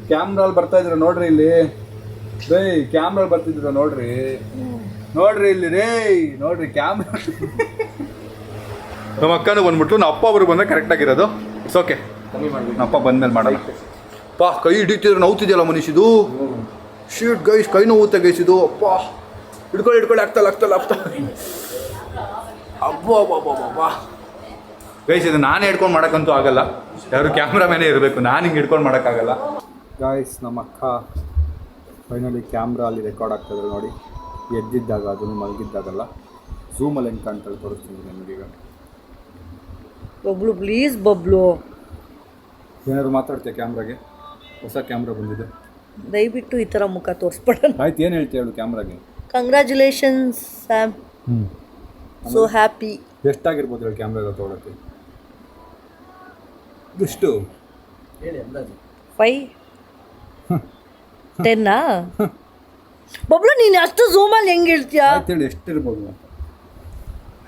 ಕ್ಯಾಮ್ರಲ್ಲಿ ಬರ್ತಾ ಇದ್ರ ನೋಡ್ರಿ ಇಲ್ಲಿ. ರೇ ಕ್ಯಾಮ್ರಲ್ಲಿ ಬರ್ತಿದ್ರ ನೋಡ್ರಿ ಇಲ್ಲಿ ರೇ ನೋಡ್ರಿ ಕ್ಯಾಮ್ರಾ. ನಮ್ಮ ಅಕ್ಕನೂ ಬಂದ್ಬಿಟ್ಟು ನಮ್ಮ ಅಪ್ಪ ಅವರು ಬಂದಾಗ ಕರೆಕ್ಟ್ ಆಗಿರೋದು. It's okay. ನಮ್ಮ ಅಪ್ಪ ಬಂದ್ಮೇಲೆ ಮಾಡೋಣ. ಕೈ ಹಿಡಿತಿದ್ರೆ ನೋವ್ತಿದೆಯಲ್ಲ ಮನುಷ್ಯದು. ಶೀಟ್ ಗೈಸ್ ಕೈ ನೋವುತ್ತೆ ಗೈಸ್ ಇದು. ಅಪ್ಪ ಹಿಡ್ಕೊಳ್ಳಿ ಆಗ್ತಲ್ಲ ಅಬ್ಬಾ ಗೈಸ್ ಇದು ನಾನೇ ಹಿಡ್ಕೊಂಡು ಮಾಡೋಕ್ಕಂತೂ ಆಗಲ್ಲ. ಯಾರು ಕ್ಯಾಮ್ರಾಮ್ಯಾನೇ ಇರಬೇಕು. ನಾನು ಹಿಂಗೆ ಹಿಡ್ಕೊಂಡು ಮಾಡೋಕ್ಕಾಗಲ್ಲ. ಗಾಯ್ಸ್ ನಮ್ಮ ಅಕ್ಕ ಫೈನಲಿ ಕ್ಯಾಮ್ರಾ ಅಲ್ಲಿ ರೆಕಾರ್ಡ್ ಆಗ್ತಾಯಿದ್ರು ನೋಡಿ. ಎದ್ದಿದ್ದಾಗ ಅದನ್ನು ಮಲಗಿದ್ದಾಗಲ್ಲ. ಝೂಮಲ್ಲಿ ಹೆಂಗೆ ಕಾಣ್ತಾರೆ ತೋರಿಸ್ತೀನಿ ನಿಮಗೀಗ. ಬಬ್ಲು ಪ್ಲೀಸ್ ಬಬ್ಲು. ಏನಾದ್ರು ಮಾತಾಡ್ತೀಯ ಕ್ಯಾಮ್ರಾಗೆ? ಹೊಸ ಕ್ಯಾಮ್ರಾ ಬಂದಿದೆ. ದಯವಿಟ್ಟು ಈ ಥರ ಮುಖ ತೋರಿಸ್ಬೇಡ. ಆಯ್ತು ಏನು ಹೇಳ್ತೀಯ ಹೇಳು ಕ್ಯಾಮ್ರಾಗೆ? Congratulations Sam. So happy. ಎಷ್ಟಾಗಿರ್ಬೋದು ಹೇಳಿ ಕ್ಯಾಮ್ರಾ ತೊಗೊಳಕ್ಕೆ? ಎಷ್ಟು ಹೇಳಿ ಅಂದಾಜು. 5 10 ಬಬ್ಲು ನೀನು ಅಷ್ಟು ಝೂಮಲ್ಲಿ ಹೆಂಗೆ ಹೇಳ್ತೀಯಾ? ಆಯ್ತು ಹೇಳಿ ಎಷ್ಟಿರ್ಬೋದು ಅಂತ.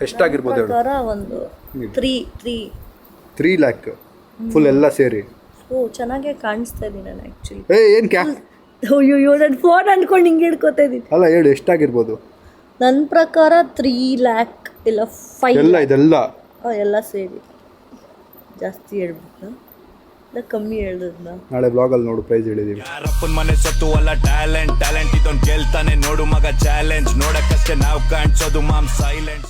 ಎಷ್ಟಾಗಿರ್ಬೋದು ಹೇಳು? ಒಂದು 3 ಲ್ಯಾಕ್ ಫುಲ್ ಎಲ್ಲ ಸೇರಿ. ಓ ಚೆನ್ನಾಗೇ ಕಾಣಿಸ್ತಾ ಇದ್ದೀನಿ ನಾನು ಆ್ಯಕ್ಚುಲಿ. ಏನು ಅಯ್ಯೋ ನಾನು ಫೋನ್ ಅಂದ್ಕೊಂಡು ಹಿಂಗೆ ಹಿಡ್ಕೊತಾ ಇದ್ದೀನಿ. ಅಲ್ಲ ಹೇಳು ಎಷ್ಟಾಗಿರ್ಬೋದು? ನನ್ನ ಪ್ರಕಾರ 3 ಲ್ಯಾಕ್ ಇಲ್ಲ 5 ಎಲ್ಲ ಇದೆಲ್ಲ ಎಲ್ಲ ಸೇರಿ. ಜಾಸ್ತಿ ಹೇಳ್ಬಿಟ್ಟ ಇಲ್ಲ ಕಮ್ಮಿ ಹೇಳಿದ್ನ? ನಾಳೆ ಬ್ಲಾಗಲ್ಲಿ ನೋಡು ಪ್ರೈಸ್ ಹೇಳಿದೀವಿ. ಯಾರಪ್ಪನ ಮನೆ ಸತ್ತು ಅಲ್ಲ ಟ್ಯಾಲೆಂಟ್ ಇದೊಂದು ಗೆಲ್ತಾನೆ ನೋಡು ಮಗ ಚಾಲೆಂಜ್. ನೋಡಕ್ಕಷ್ಟೇ ನಾವು ಕಾಣಿಸೋದು ಮಾಮ್ ಸೈಲೆಂಟ್.